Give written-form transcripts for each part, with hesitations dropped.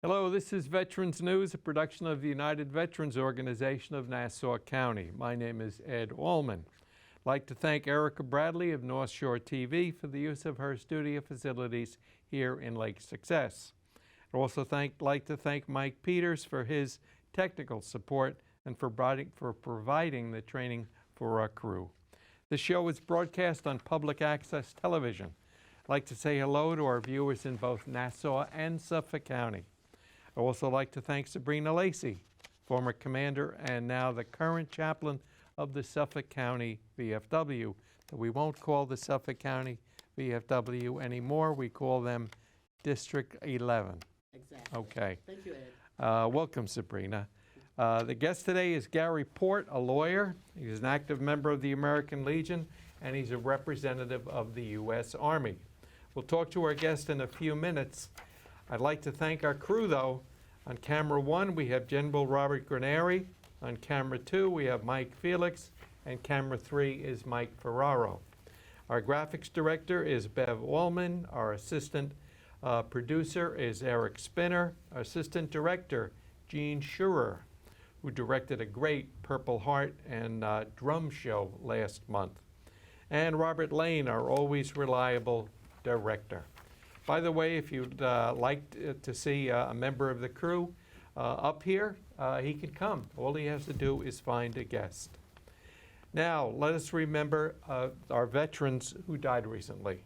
Hello, this is Veterans News, a production of the United Veterans Organization of Nassau County. My name is Ed Allman. I'd like to thank Erica Bradley of North Shore TV for the use of her studio facilities here in Lake Success. I'd also like to thank Mike Peters for his technical support and for providing the training for our crew. The show is broadcast on public access television. I'd like to say hello to our viewers in both Nassau and Suffolk County. I'd also like to thank Sabrina Lacey, former commander and now the current chaplain of the Suffolk County VFW. That we won't call the Suffolk County VFW anymore. We call them District 11. Exactly. Okay. Thank you, Ed. Welcome, Sabrina. The guest today is Gary Port, a lawyer. He's an active member of the American Legion, and he's a representative of the U.S. Army. We'll talk to our guest in a few minutes. I'd like to thank our crew, though. On camera 1, we have General Robert Graneri. On camera 2, we have Mike Felix. And camera 3 is Mike Ferraro. Our graphics director is Bev Allman. Our assistant producer is Eric Spinner. Our assistant director, Gene Schurer, who directed a great Purple Heart and drum show last month. And Robert Lane, our always reliable director. By the way, if you'd like to see a member of the crew up here, he can come. All he has to do is find a guest. Now, let us remember our veterans who died recently.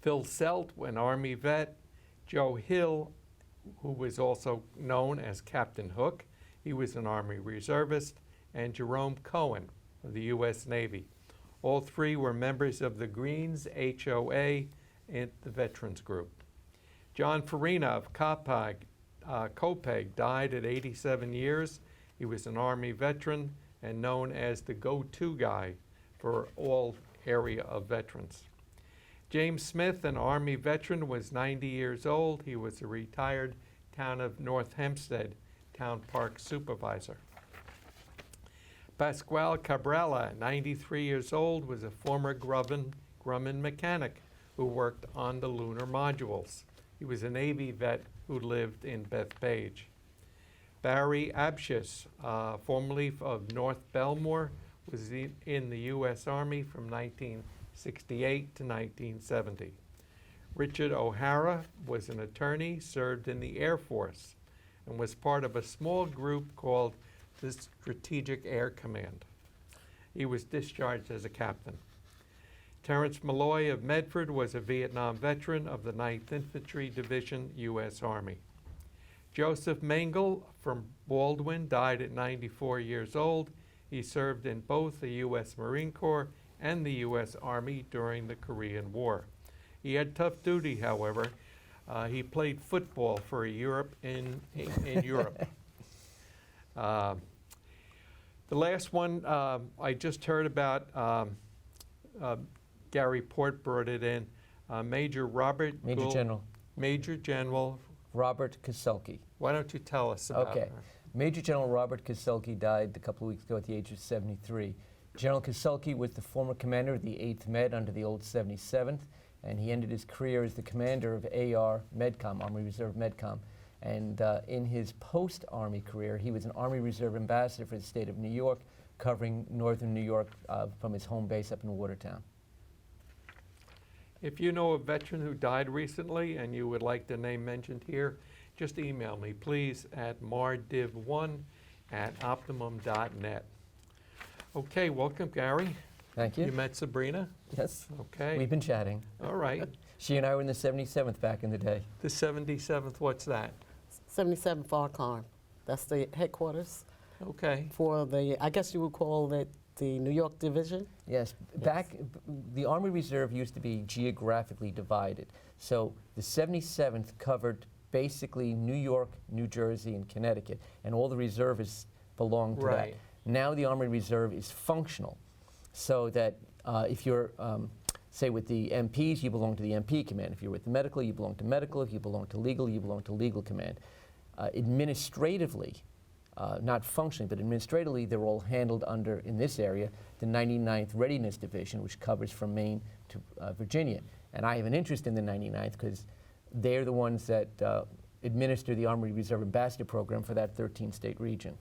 Phil Selt, an Army vet. Joe Hill, who was also known as Captain Hook. He was an Army reservist. And Jerome Cohen of the U.S. Navy. All three were members of the Greens HOA and the Veterans Group. John Farina of Copeg died at 87 years. He was an Army veteran and known as the go-to guy for all area of veterans. James Smith, an Army veteran, was 90 years old. He was a retired town of North Hempstead town park supervisor. Pascual Cabrera, 93 years old, was a former Grumman mechanic who worked on the lunar modules. He was a Navy vet who lived in Bethpage. Barry Abshiss, formerly of North Belmore, was in the U.S. Army from 1968 to 1970. Richard O'Hara was an attorney, served in the Air Force, and was part of a small group called the Strategic Air Command. He was discharged as a captain. Terrence Malloy of Medford was a Vietnam veteran of the 9th Infantry Division, U.S. Army. Joseph Mengel from Baldwin died at 94 years old. He served in both the U.S. Marine Corps and the U.S. Army during the Korean War. He had tough duty, however. He played football for Europe in Europe. The last one I just heard about, Gary Port brought it in. Major General Robert Kaselke. Why don't you tell us about Okay. Major General Robert Kaselke died a couple of weeks ago at the age of 73. General Kaselke was the former commander of the 8th Med under the old 77th, and he ended his career as the commander of AR Medcom, Army Reserve Medcom. And in his post-Army career, he was an Army Reserve ambassador for the state of New York, covering northern New York from his home base up in Watertown. If you know a veteran who died recently and you would like the name mentioned here, just email me, please, at mardiv1@optimum.net. Okay, welcome, Gary. Thank you. You met Sabrina? Yes. Okay. We've been chatting. All right. She and I were in the 77th back in the day. The 77th, what's that? 77 Farcon. That's the headquarters Okay. for the, I guess you would call it the New York Division. Yes. Back, the Army Reserve used to be geographically divided. So the 77th covered basically New York, New Jersey, and Connecticut, and all the reservists belonged to that. Now the Army Reserve is functional, so that if you're, say with the MPs, you belong to the MP command. If you're with the medical, you belong to medical. If you belong to legal, you belong to legal command. Administratively, not functionally, but administratively, they're all handled under, in this area, the 99th Readiness Division, which covers from Maine to Virginia. And I have an interest in the 99th because they're the ones that administer the Army Reserve Ambassador Program for that 13-state region.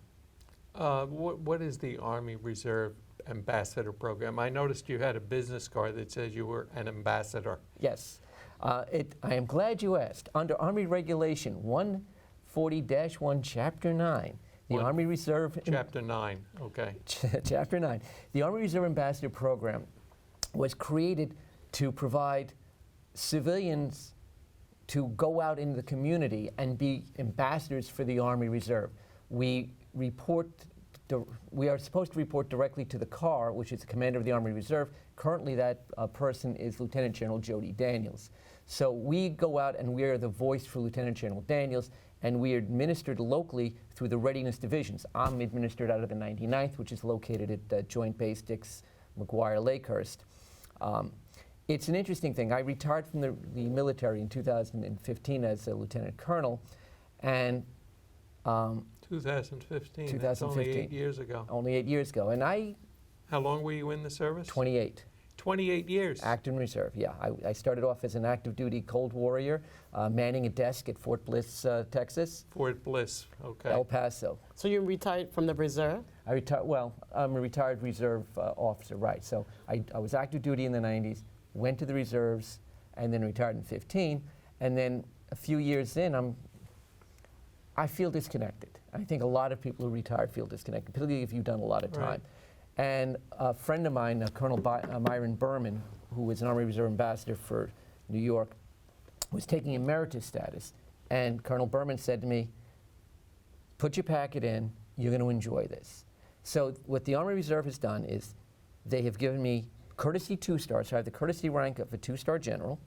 What is the Army Reserve Ambassador Program? I noticed you had a business card that says you were an ambassador. Yes. I am glad you asked. Under Army Regulation 140-1, Chapter 9, the What? Army Reserve... Chapter 9, okay. Chapter 9. The Army Reserve Ambassador Program was created to provide civilians to go out into the community and be ambassadors for the Army Reserve. We are supposed to report directly to the CAR, which is the commander of the Army Reserve. Currently, that person is Lieutenant General Jody Daniels. So we go out and we are the voice for Lieutenant General Daniels, and we are administered locally through the readiness divisions. I'm administered out of the 99th, which is located at Joint Base Dix McGuire Lakehurst. It's an interesting thing. I retired from the military in 2015 as a lieutenant colonel, and 2015. That's only 8 years ago. Only 8 years ago. And How long were you in the service? 28. 28 years. Active and reserve, yeah. I started off as an active duty cold warrior, manning a desk at Fort Bliss, Texas. Fort Bliss, okay. El Paso. So you retired from the reserve? Well, I'm a retired reserve officer, right. So I was active duty in the 90s, went to the reserves, and then retired in 15. And then a few years in, I feel disconnected. I think a lot of people who retired feel disconnected, particularly if you've done a lot of time. Right. And a friend of mine, Colonel Myron Berman, who was an Army Reserve Ambassador for New York, was taking emeritus status. And Colonel Berman said to me, put your packet in, you're going to enjoy this. So what the Army Reserve has done is they have given me courtesy 2-stars. So I have the courtesy rank of a 2-star general.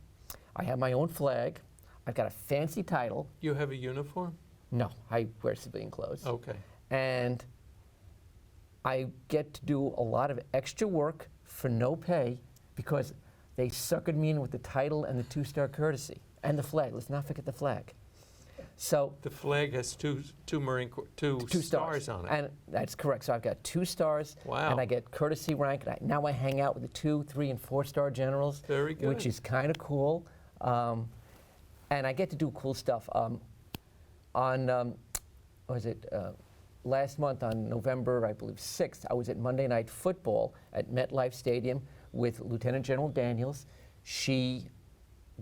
I have my own flag. I've got a fancy title. You have a uniform? No, I wear civilian clothes. Okay. And I get to do a lot of extra work for no pay because they suckered me in with the title and the 2-star courtesy and the flag. Let's not forget the flag. So The flag has two stars on it. And that's correct. So I've got 2 stars. Wow. And I get courtesy rank. And now I hang out with the 2, 3, and 4-star generals. Very good. Which is kind of cool. And I get to do cool stuff. Last month on November, I believe, 6th, I was at Monday Night Football at MetLife Stadium with Lieutenant General Daniels. She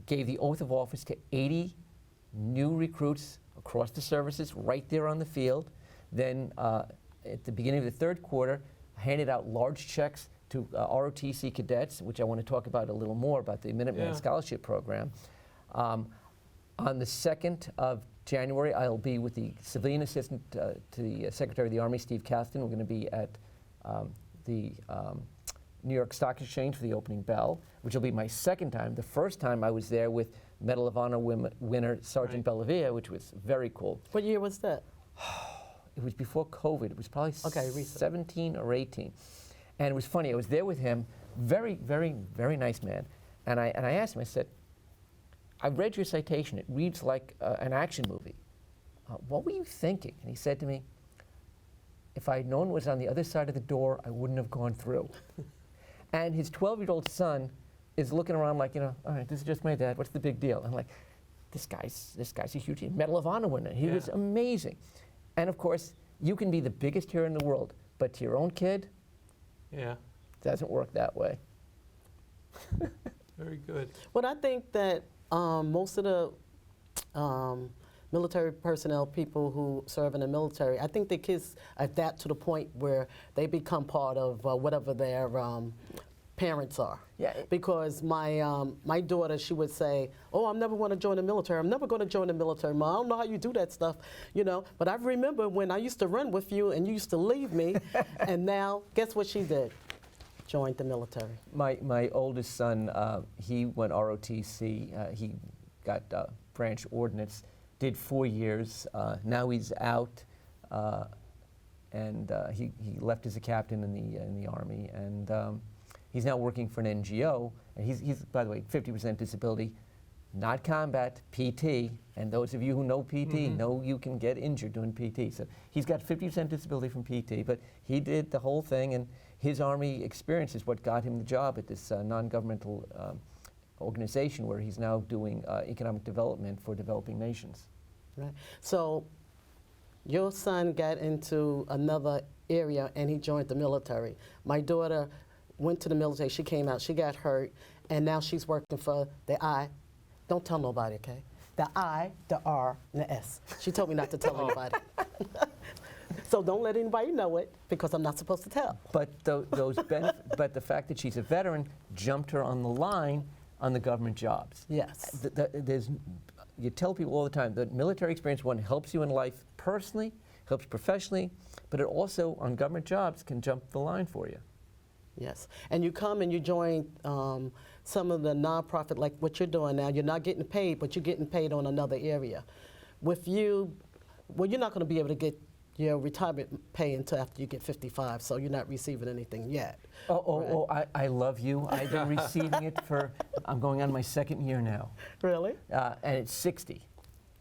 gave the oath of office to 80 new recruits across the services right there on the field. Then at the beginning of the 3rd quarter, handed out large checks to ROTC cadets, which I want to talk about a little more about the Minuteman Scholarship Program. On the 2nd of January, I'll be with the civilian assistant to the Secretary of the Army, Steve Caston. We're going to be at the New York Stock Exchange for the opening bell, which will be my 2nd time. The first time I was there with Medal of Honor winner Sergeant Bellavia, which was very cool. What year was that? It was before COVID. It was probably recent. 17 or 18. And it was funny. I was there with him. Very, very, very nice man. And I asked him, I said, I read your citation. It reads like an action movie. What were you thinking? And he said to me, if I had known it was on the other side of the door, I wouldn't have gone through. And his 12-year-old son is looking around like, all right, this is just my dad. What's the big deal? I'm like, this guy's a huge Medal of Honor winner. He was amazing. And of course, you can be the biggest hero in the world, but to your own kid, doesn't work that way. Very good. Well, I think that most of the military personnel, people who serve in the military, I think the kids adapt to the point where they become part of whatever their parents are. Yeah. Because my daughter, she would say, "Oh, I'm never going to join the military. I'm never going to join the military, Mom. I don't know how you do that stuff, But I remember when I used to run with you and you used to leave me, and now guess what she did? Joined the military. My oldest son, he went ROTC. He got branch ordnance, did 4 years. Now he's out, and he left as a captain in the Army, and he's now working for an NGO. And he's by the way 50% disability, not combat, PT. And those of you who know PT know you can get injured doing PT. So he's got 50% disability from PT, but he did the whole thing, and his Army experience is what got him the job at this non-governmental organization where he's now doing economic development for developing nations. Right. So your son got into another area and he joined the military. My daughter went to the military. She came out. She got hurt, and now she's working for the I. Don't tell nobody, okay? The I, the R, and the S. She told me not to tell anybody. So don't let anybody know it because I'm not supposed to tell. But but the fact that she's a veteran jumped her on the line on the government jobs. Yes. You tell people all the time that military experience, one, helps you in life personally, helps professionally, but it also, on government jobs, can jump the line for you. Yes. And you come and you join some of the nonprofit, like what you're doing now. You're not getting paid, but you're getting paid on another area. With you, well, you're not going to be able to get your retirement pay until after you get 55, so you're not receiving anything yet. I love you. I've been receiving it I'm going on my second year now. Really? And it's 60.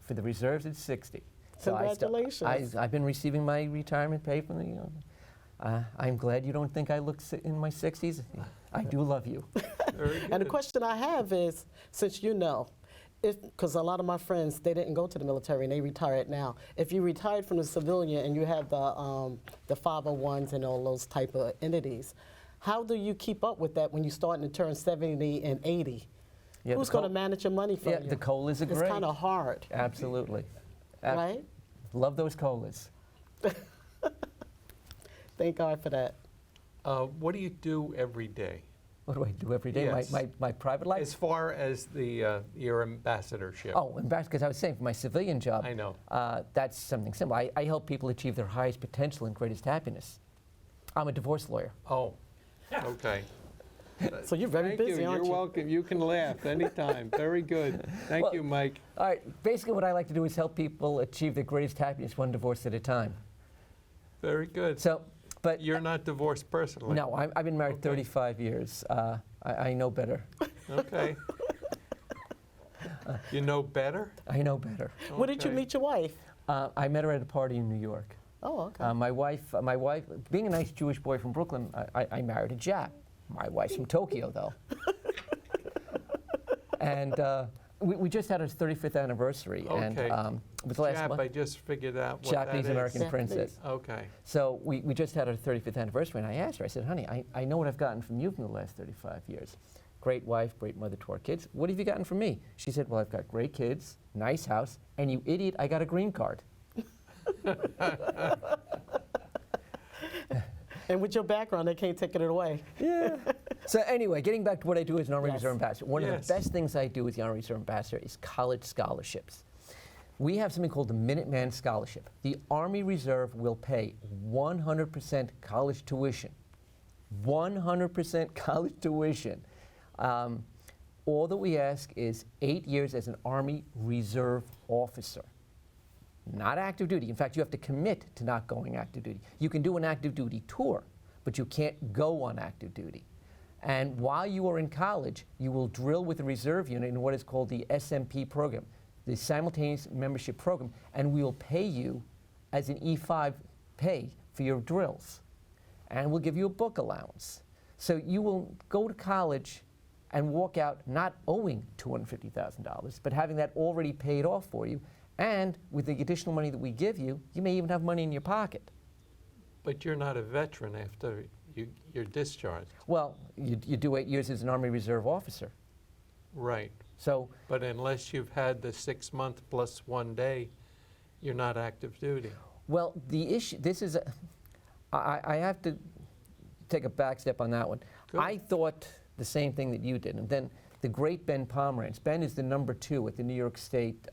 For the reserves, it's 60. So Congratulations. I've been receiving my retirement pay from the, I'm glad you don't think I look in my 60s. I do love you. Very And the good. question I have is, since you know, because a lot of my friends, they didn't go to the military and they retired now. If you retired from the civilian and you have the 501s and all those type of entities, how do you keep up with that when you're starting to turn 70 and 80? Yeah, Who's going to manage your money for you? The COLAs are great. It's kind of hard, Absolutely. right? Love those COLAs. Thank God for that. What do you do every day? What do I do every day? Yes. My private life? As far as the your ambassadorship. Oh, because I was saying for my civilian job, I know. That's something simple. I help people achieve their highest potential and greatest happiness. I'm a divorce lawyer. Oh, okay. So you're very Thank busy, you. aren't You're you? welcome. You can laugh anytime. Very good. Thank Well- you, Mike. All right, basically what I like to do is help people achieve their greatest happiness one divorce at a time. Very good. So, but You're not divorced personally? no, I've been married Okay. 35 years. I know better. Okay. You know better? I know better. Where did you Okay. meet your wife? I met her at a party in New York. Oh, okay. My wife, being a nice Jewish boy from Brooklyn, I married a Jap. My wife's from Tokyo, though. And we just had our 35th anniversary. Okay. And it was last Jap, month. I just figured out what that Japanese is. American Japanese. princess. Okay. So we just had our 35th anniversary, and I asked her, I said, honey, I know what I've gotten from you from the last 35 years. Great wife, great mother to our kids. What have you gotten from me? She said, well, I've got great kids, nice house, and you idiot, I got a green card. And with your background, they can't take it away. Yeah. So anyway, getting back to what I do as an Army Yes. Reserve Ambassador, one of Yes. the best things I do as the Army Reserve Ambassador is college scholarships. We have something called the Minuteman Scholarship. The Army Reserve will pay 100% college tuition. 100% college tuition. All that we ask is 8 years as an Army Reserve officer. Not active duty. In fact, you have to commit to not going active duty. You can do an active duty tour, but you can't go on active duty. And while you are in college, you will drill with the reserve unit in what is called the SMP program, the Simultaneous Membership Program, and we will pay you as an E5 pay for your drills. And we'll give you a book allowance. So you will go to college and walk out not owing $250,000, but having that already paid off for you. And with the additional money that we give you, you may even have money in your pocket. But you're not a veteran after you're discharged. Well, you do 8 years as an Army Reserve officer. Right. So, But unless you've had the 6 month plus 1 day, you're not active duty. well, the issue, I have to take a back step on that one. Good. I thought the same thing that you did. And then the great Ben Pomerantz. Ben is the #2 at the New York State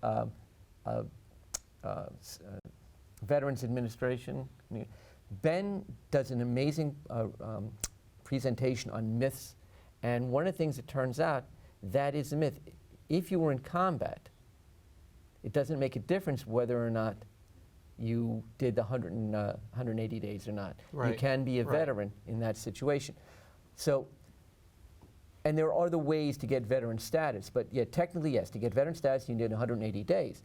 Veterans Administration. Ben does an amazing presentation on myths, and one of the things that turns out, that is a myth. If you were in combat, it doesn't make a difference whether or not you did the 180 days or not. You Right, can be a right. veteran in that situation. So, and there are other ways to get veteran status, but yeah, technically yes, to get veteran status you need 180 days.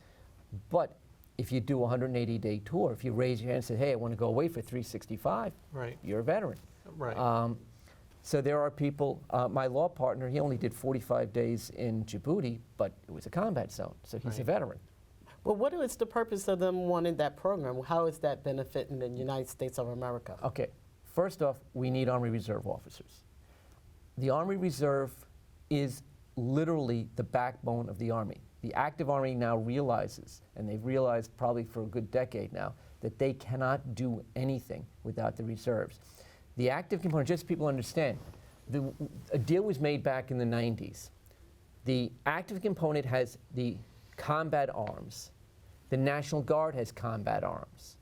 But if you do a 180-day tour, if you raise your hand and say, hey, I want to go away for 365, Right. you're a veteran. Right. So there are people, my law partner, he only did 45 days in Djibouti, but it was a combat zone, so he's a Right. veteran. Well, what is the purpose of them wanting that program? How is that benefiting the United States of America? Okay, first off, we need Army Reserve officers. The Army Reserve is literally the backbone of the Army. The active Army now realizes, and they've realized probably for a good decade now, that they cannot do anything without the reserves. The active component, just so people understand, a deal was made back in the 90s. The active component has the combat arms. The National Guard has combat arms.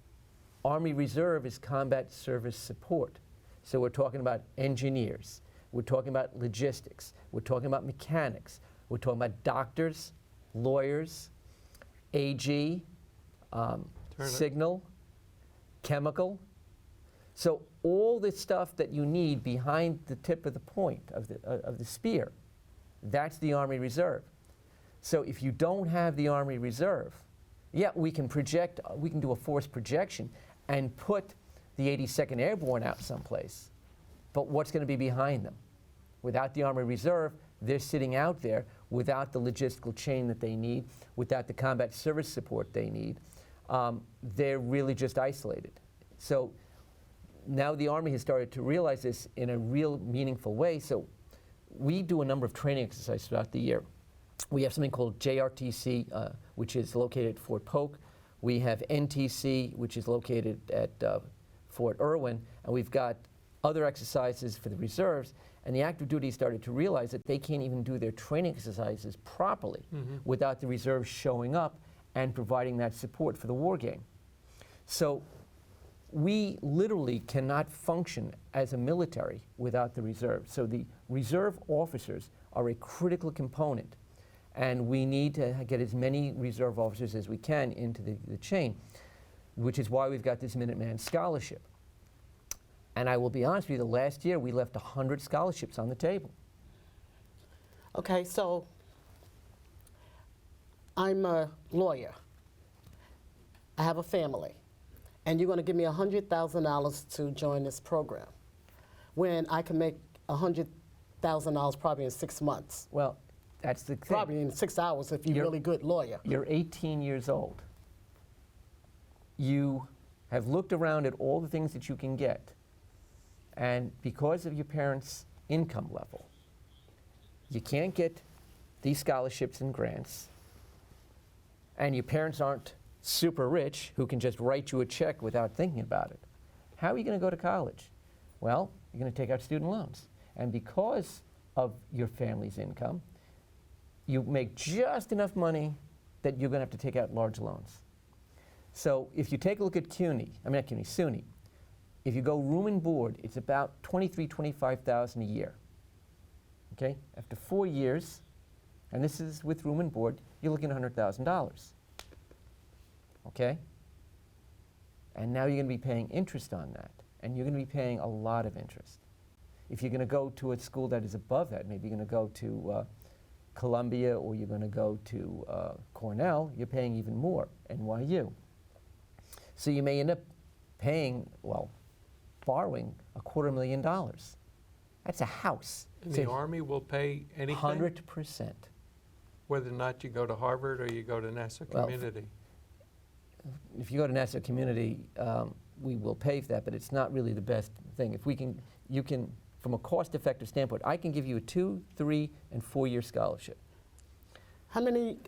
Army Reserve is combat service support. So we're talking about engineers. We're talking about logistics. We're talking about mechanics. We're talking about doctors, lawyers, AG, signal, chemical. So all the stuff that you need behind the tip of the point of the spear, that's the Army Reserve. So if you don't have the Army Reserve, yeah, we can project, we can do a force projection and put the 82nd Airborne out someplace. But what's going to be behind them? Without the Army Reserve, they're sitting out there without the logistical chain that they need, without the combat service support they need. They're really just isolated. So now the Army has started to realize this in a real meaningful way. So we do a number of training exercises throughout the year. We have something called JRTC, which is located at Fort Polk. We have NTC, which is located at Fort Irwin. And we've got other exercises for the reserves. And the active duty started to realize that they can't even do their training exercises properly without the reserves showing up and providing that support for the war game. So we literally cannot function as a military without the reserve. So the reserve officers are a critical component. And we need to get as many reserve officers as we can into the chain, which is why we've got this Minuteman Scholarship. And I will be honest with you, the last year we left 100 scholarships on the table. Okay, so I'm a lawyer. I have a family. And you're going to give me $100,000 to join this program when I can make $100,000 probably in 6 months. Well, that's the thing. Probably in 6 hours if you're a really good lawyer. You're 18 years old. You have looked around at all the things that you can get. And because of your parents' income level, you can't get these scholarships and grants. And your parents aren't super rich who can just write you a check without thinking about it. How are you going to go to college? Well, you're going to take out student loans. And because of your family's income, you make just enough money that you're going to have to take out large loans. So if you take a look at SUNY, if you go room and board, it's about $23,000, $25,000 a year. Okay? After 4 years, and this is with room and board, you're looking at $100,000. Okay? And now you're going to be paying interest on that, and you're going to be paying a lot of interest. If you're going to go to a school that is above that, maybe you're going to go to Columbia or you're going to go to Cornell, you're paying even more, NYU. So you may end up paying, well, borrowing $250,000. That's a house. And the Army will pay anything? 100%. Whether or not you go to Harvard or you go to Nassau Community? If you go to Nassau Community, we will pay for that, but it's not really the best thing. If we can, you can, from a cost-effective standpoint, I can give you a 2-, 3-, and 4-year scholarship. How many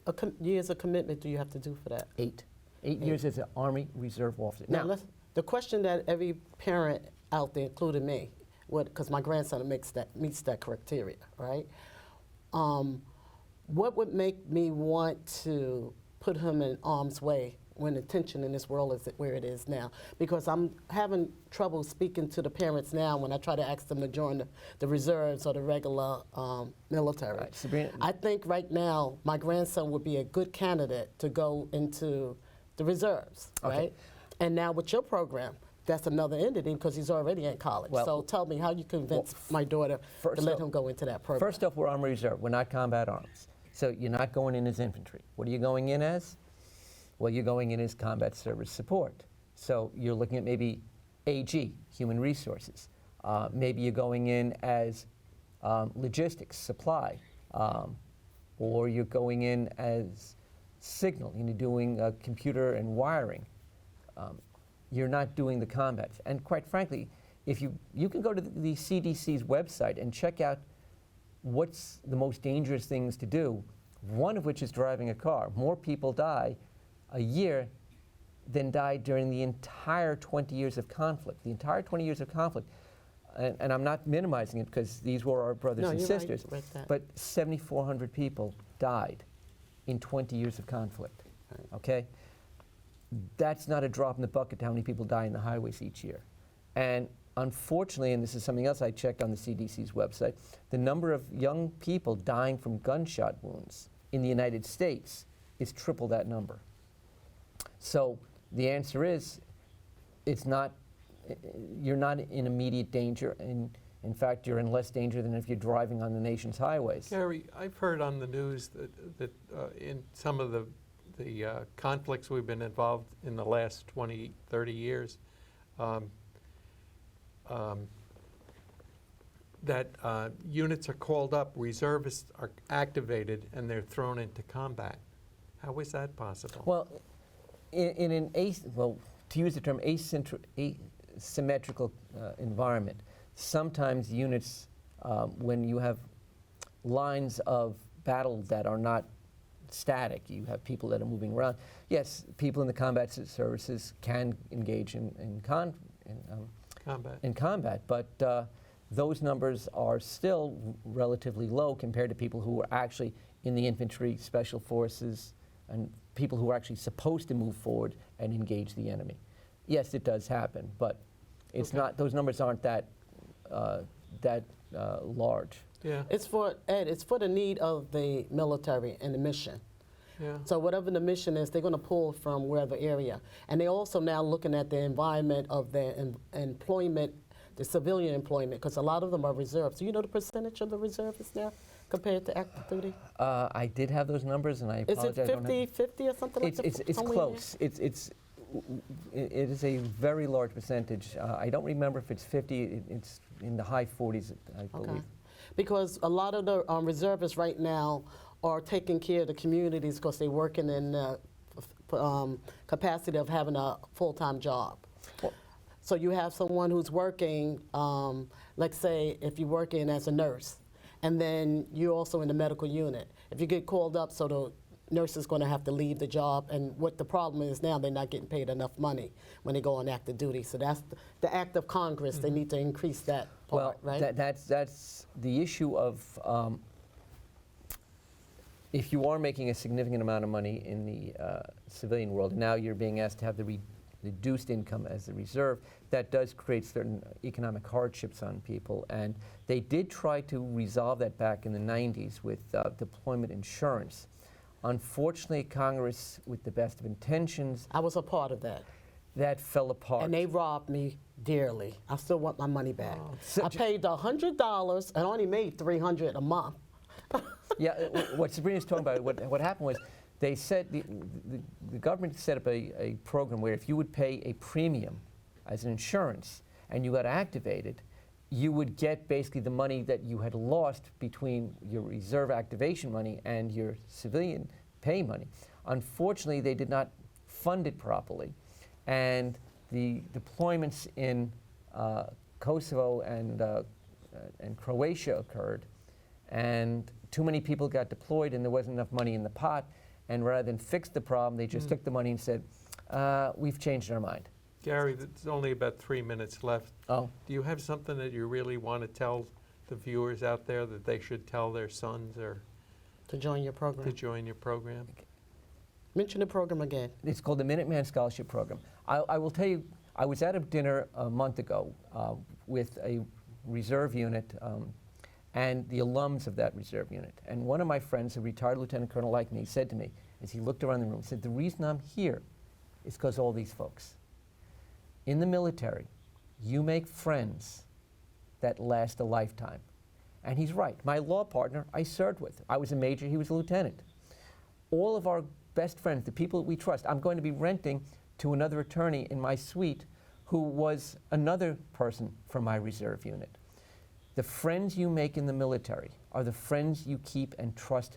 years of commitment do you have to do for that? 8. 8 years as an Army Reserve officer. Now the question that every parent out there, including me, because my grandson meets that criteria, right? What would make me want to put him in harm's way when the tension in this world is where it is now? Because I'm having trouble speaking to the parents now when I try to ask them to join the reserves or the regular military. Right, Sabrina, I think right now my grandson would be a good candidate to go into the reserves, okay. right? And now with your program, that's another entity because he's already in college. Well, so tell me how you convince my daughter to let him go into that program. First off, we're Army Reserve. We're not combat arms. So you're not going in as infantry. What are you going in as? Well, you're going in as combat service support. So you're looking at maybe AG, human resources. Maybe you're going in as logistics, supply. Or you're going in as signal, doing computer and wiring. You're not doing the combat. And quite frankly, if you can go to the CDC's website and check out what's the most dangerous things to do, one of which is driving a car. More people die a year than died during the entire 20 years of conflict. The entire 20 years of conflict. And I'm not minimizing it because these were our brothers and sisters. Right, but 7,400 people died in 20 years of conflict. Right. Okay? That's not a drop in the bucket to how many people die in the highways each year. And unfortunately, and this is something else I checked on the CDC's website, the number of young people dying from gunshot wounds in the United States is triple that number. So the answer is, you're not in immediate danger, and in fact, you're in less danger than if you're driving on the nation's highways. Gary, I've heard on the news that in some of the conflicts we've been involved in the last 20, 30 years, that units are called up, reservists are activated, and they're thrown into combat. How is that possible? Well, to use the term asymmetrical environment, sometimes units, when you have lines of battle that are not static, you have people that are moving around. Yes, people in the combat services can engage in combat, but those numbers are still relatively low compared to people who are actually in the infantry, special forces, and people who are actually supposed to move forward and engage the enemy. Yes, it does happen, but it's not. Those numbers aren't that large. Yeah. It's for the need of the military and the mission. Yeah. So whatever the mission is, they're going to pull from wherever area. And they're also now looking at the environment of the employment, the civilian employment, because a lot of them are reserves. Do you know the percentage of the reservists now compared to active duty? I did have those numbers, and I apologize. Is it 50 or something like that? It's close. It is a very large percentage. I don't remember if it's 50. It's in the high 40s, I believe. Okay. Because a lot of the reservists right now are taking care of the communities because they're working in the capacity of having a full-time job. Well, so you have someone who's working, let's say if you're working as a nurse, and then you're also in the medical unit. If you get called up, so the nurse is going to have to leave the job, and what the problem is now, they're not getting paid enough money when they go on active duty. So that's the act of Congress. They need to increase that part, right? That's the issue of if you are making a significant amount of money in the civilian world, now you're being asked to have the reduced income as a reserve, that does create certain economic hardships on people. And they did try to resolve that back in the 90s with deployment insurance. Unfortunately, Congress, with the best of intentions, I was a part of that. that fell apart. And they robbed me dearly. I still want my money back. So I paid $100 and only made $300 a month. Yeah, what Sabrina's talking about, what happened was they said the government set up a program where if you would pay a premium as an insurance and you got activated, you would get basically the money that you had lost between your reserve activation money and your civilian pay money. Unfortunately, they did not fund it properly, and the deployments in Kosovo and Croatia occurred, and too many people got deployed and there wasn't enough money in the pot, and rather than fix the problem, they just took the money and said, we've changed our mind. Gary, there's only about 3 minutes left. Oh. Do you have something that you really want to tell the viewers out there that they should tell their sons or To join your program. to join your program? Mention the program again. It's called the Minuteman Scholarship Program. I will tell you, I was at a dinner a month ago with a reserve unit and the alums of that reserve unit. And one of my friends, a retired lieutenant colonel like me, said to me, as he looked around the room, said, the reason I'm here is because all these folks. In the military, you make friends that last a lifetime. And he's right. My law partner, I served with. I was a major, he was a lieutenant. All of our best friends, the people that we trust, I'm going to be renting to another attorney in my suite who was another person from my reserve unit. The friends you make in the military are the friends you keep and trust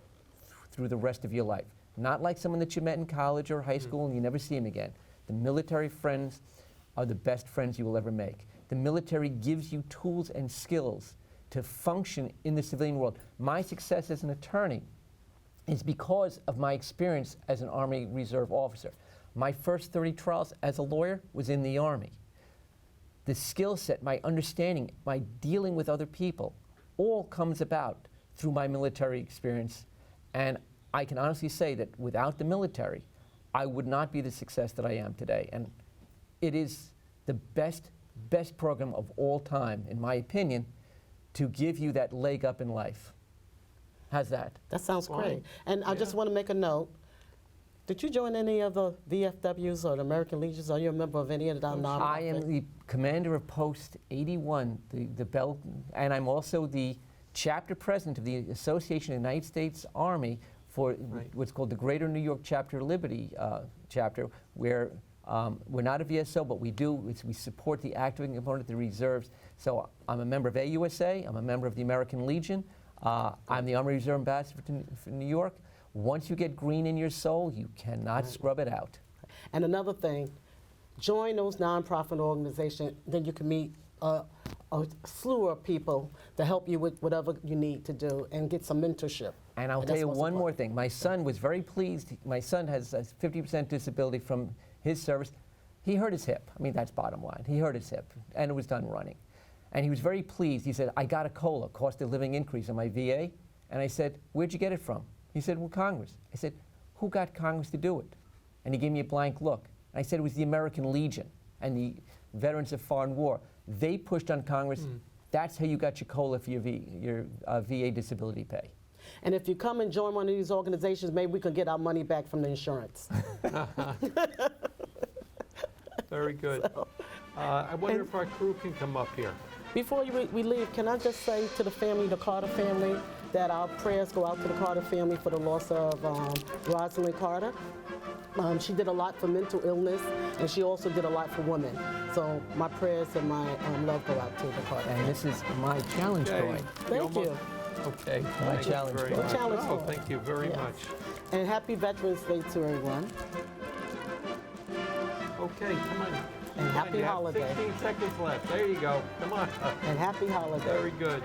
through the rest of your life. Not like someone that you met in college or high school and you never see him again. The military friends are the best friends you will ever make. The military gives you tools and skills to function in the civilian world. My success as an attorney is because of my experience as an Army Reserve officer. My first 30 trials as a lawyer was in the Army. The skill set, my understanding, my dealing with other people, all comes about through my military experience. And I can honestly say that without the military, I would not be the success that I am today. And it is the best program of all time, in my opinion, to give you that leg up in life. How's that? That sounds Fine. great. And I just want to make a note. Did you join any of the VFWs or the American Legions? Are you a member of any of the nonprofits? I am the commander of Post 81, the Bell, and I'm also the chapter president of the Association of the United States Army for what's called the Greater New York Chapter Liberty chapter, where we're not a VSO, but we support the active component of the reserves. So I'm a member of AUSA, I'm a member of the American Legion, I'm the Army Reserve Ambassador for New York. Once you get green in your soul, you cannot scrub it out. And another thing, join those nonprofit organizations, then you can meet a slew of people to help you with whatever you need to do and get some mentorship. And I'll tell that's you most one more important. thing. My son was very pleased. My son has a 50% disability from his service. He hurt his hip. I mean, that's bottom line. He hurt his hip, and it was done running. And he was very pleased. He said, I got a COLA, cost of living increase on my VA. And I said, where'd you get it from? He said, well, Congress. I said, who got Congress to do it? And he gave me a blank look. And I said, it was the American Legion and the Veterans of Foreign War. They pushed on Congress. That's how you got your COLA for your VA disability pay. And if you come and join one of these organizations, maybe we can get our money back from the insurance. Very good. I wonder if our crew can come up here. Before we leave, can I just say to the family, the Carter family, that our prayers go out to the Carter family for the loss of Rosalind Carter. She did a lot for mental illness, and she also did a lot for women. So my prayers and my love go out to the Carter And family. this is my challenge Okay. toy. Thank you. Okay. My Thank you challenge very toy. much. Challenge Oh, toy. thank you very Yes. much. And happy Veterans Day to everyone. Okay, come on. And happy You have holiday. 16 seconds left. There you go. Come on. And happy holiday. Very good.